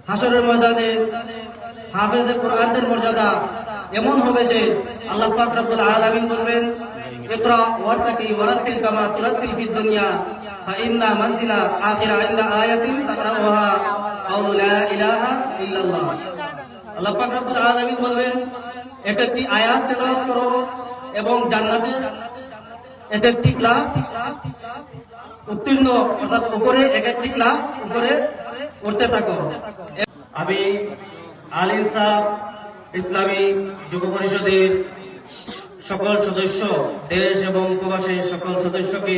হাসরের ময়দানে হাফেজে কোরআনের মর্যাদা এমন হবে যে আল্লাহ পাক রব্বুল আলামিন বলবেন, ইকরা ওয়ারতাকি ওয়ারাতিল কামা তুরাতিল ফিদ দুনিয়া ফাইন্না মানজিলা আখিরা ইনদা আয়াতিন তাকরাউহা কাউলু লা ইলাহা ইল্লাল্লাহ। আল্লাহ পাক রব্বুল আলামিন বলবেন, এটা একটি আয়াত তেলাওয়াত করো এবং জান্নাতে এটা একটি ক্লাস উত্তীর্ণ, অর্থাৎ উপরে এক একটি ক্লাস উপরে উঠতে থাকো। আমি আল ইনসাফ ইসলামী যুব পরিষদের সকল সদস্য, দেশ এবং উপবাসের সকল সদস্যকে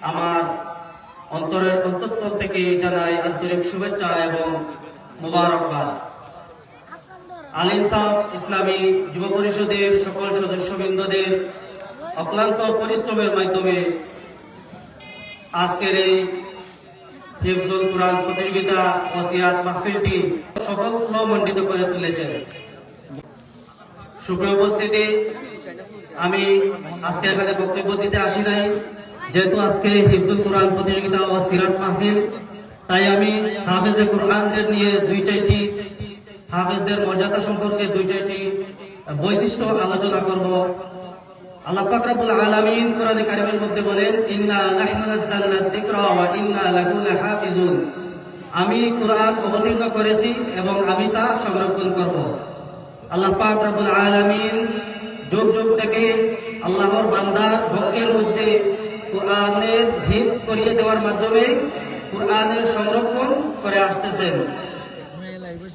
আমার অন্তরের অন্তঃস্থল থেকে জানাই আন্তরিক শুভেচ্ছা এবং মোবারকবাদ। আল ইনসাফ ইসলামী যুব পরিষদের সকল সদস্যবৃন্দদের অক্লান্ত পরিশ্রমের মাধ্যমে আজকের এই হিফজুল কুরআন প্রতিযোগিতা ও সিরাত মাহফিলটি সাফল্যমণ্ডিত করে তুলেছেন। সুপ্রিয় উপস্থিতি, আমি আজকে এখানে বক্তব্য দিতে আসি নাই, যেহেতু আজকে হিফজুল কুরআন প্রতিযোগিতা ও সিরাত মাহফিল, তাই আমি হাফেজে কুরআনদের নিয়ে হাফেজদের মর্যাদা সম্পর্কে দুই চারটি বৈশিষ্ট্য আলোচনা করব। আল্লাহ পাক রব্বুল আলামিন কোরআনে কারিমের মধ্যে বলেন, ইন্না নাহনু নাযালনা যিকরা ওয়া ইন্না লাহু লাহাফিজুন। আমি কুরআন অবতীর্ণ করেছি এবং আমি তা সংরক্ষণ করব। আল্লাহ পাক রব্বুল আলামিন যুগ যুগ থেকে আল্লাহর বান্দার ভক্তের মধ্যে কুরআনের হিফজ করিয়ে দেওয়ার মাধ্যমে কুরআনের সংরক্ষণ করে আসতেছেন।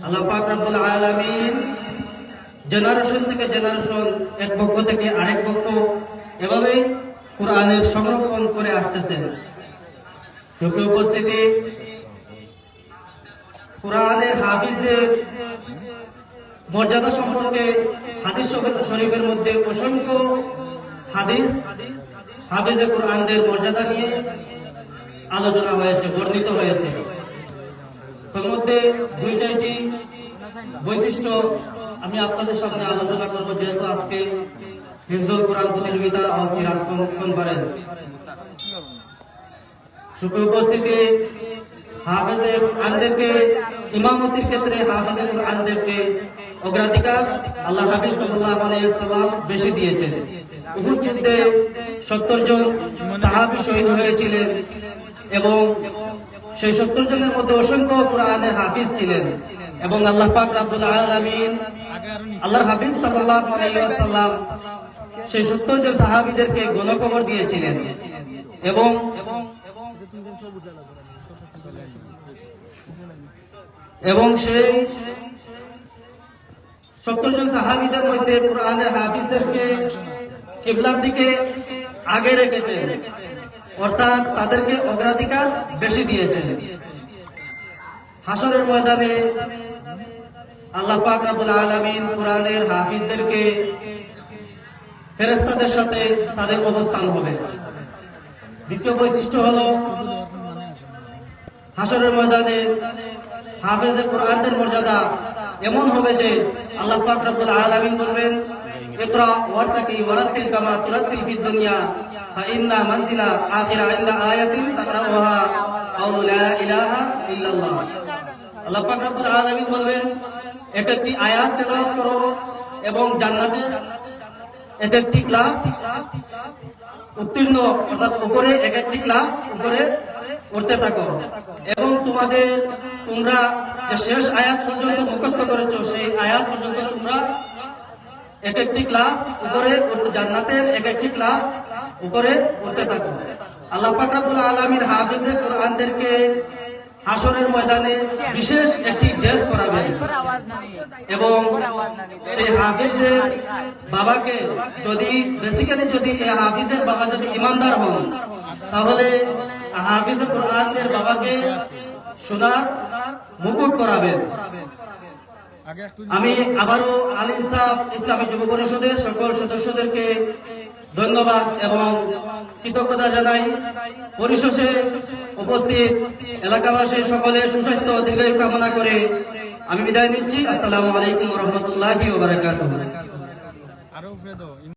আল্লাহ পাক রব্বুল আলামিন জেনারেশন থেকে জেনারেশন, এক পক্ষ থেকে আরেক পক্ষ, এভাবে কুরআনের সংরক্ষণ করে আসতেছেন। সুপ্রিয় উপস্থিতি, কুরআনের হাফিজদের মর্যাদা সম্পর্কে হাদিস শরীফের মধ্যে অসংখ্য হাদিস হাফিজে কুরআনদের মর্যাদা নিয়ে আলোচনা হয়েছে, বর্ণিত হয়েছে। তার মধ্যে দুই চারটি বৈশিষ্ট্য আমি আপনাদের সামনে আলোচনা করব, যেহেতু আজকে হিফজুল কুরআন প্রতিযোগিতা ও সিরাত কনফারেন্স। সুপ্রিয় উপস্থিতি, হাফেজে কুরআনদেরকে ইমামতির ক্ষেত্রে হাফেজে কুরআনদেরকে অগ্রাধিকার আল্লাহ হাফিজ সাল্লাল্লাহু আলাইহি ওয়াসাল্লাম বেশি দিয়েছেন। উহুদ যুদ্ধে 70 জন সাহাবী শহীদ হয়েছিলেন এবং সেই 70 জনের মধ্যে অসংখ্য কুরআনের হাফিজ ছিলেন এবং আল্লাহ পাক রব্বুল আলামিন আল্লাহর হাবিব সাল্লাল্লাহু আলাইহি ওয়াসাল্লাম সেই 70 জন সাহাবীদেরকে গণকবর দিয়েছিলেন এবং সেই 70 জন সাহাবীদের মধ্যে কুরআনের হাফিজদেরকে কিবলার দিকে আগে রেখেছেন, অর্থাৎ তাদেরকে অগ্রাধিকার বেশি দিয়েছেন। হাসরের ময়দানে আল্লাহ পাক রব্বুল আলামিন কুরআনের হাফিজদেরকে ফেরেশতাদের সাথে তাদের অবস্থান হবে। দ্বিতীয় বৈশিষ্ট্য হলো, হাসরের ময়দানে হাফেজে কুরআনদের মর্যাদা এমন হবে যে আল্লাহ পাক রব্বুল আলামিন বলবেন, ইকরা ওয়ারতাকি ওয়ারাতিল কামা তুরাতিল ফিদ দুনিয়া ফাইন্না মানজিলা আখিরা ইনদা আয়াতিন তাকরাউহা কাউলু লা ইলাহা ইল্লাল্লাহ। আল্লাহ পাক রব্বুল আলামিন বলবেন, এটা একটি আয়াত তেলাওয়াত করো এবং জান্নাতে এটা একটি ক্লাস উত্তীর্ণ, অর্থাৎ উপরে এক একটি ক্লাস উপরে উঠতে থাকো এবং তোমরা যে শেষ আয়াত পর্যন্ত মুখস্থ করেছো সেই আয়াত পর্যন্ত তোমরা এক একটি ক্লাস উপরে জান্নাতের এক একটি ক্লাস উপরে উঠতে থাকো। আল্লাহ পাক রব্বুল আলামিন হাফেজে কুরআনদেরকে হাসরের ময়দানে বিশেষ একটি ড্রেস করাবেন এবং সেই হাফিজের বাবাকে যদি এই হাফিজের বাবা যদি ইমানদার হন, তাহলে হাফিজে কুরআনের বাবাকে সোনার মুকুট করাবেন। আমি আবারও আল ইনসাফ ইসলামী যুব পরিষদের সকল সদস্যদেরকে ধন্যবাদ এবং কৃতজ্ঞতা জানাই। পরিশেষে উপস্থিত এলাকাবাসী সকলের সুস্বাস্থ্য ও দীর্ঘায়ু কামনা করে আমি বিদায় নিচ্ছি। আসসালামু আলাইকুম ওয়া রাহমাতুল্লাহি ওয়া বারাকাতুহু।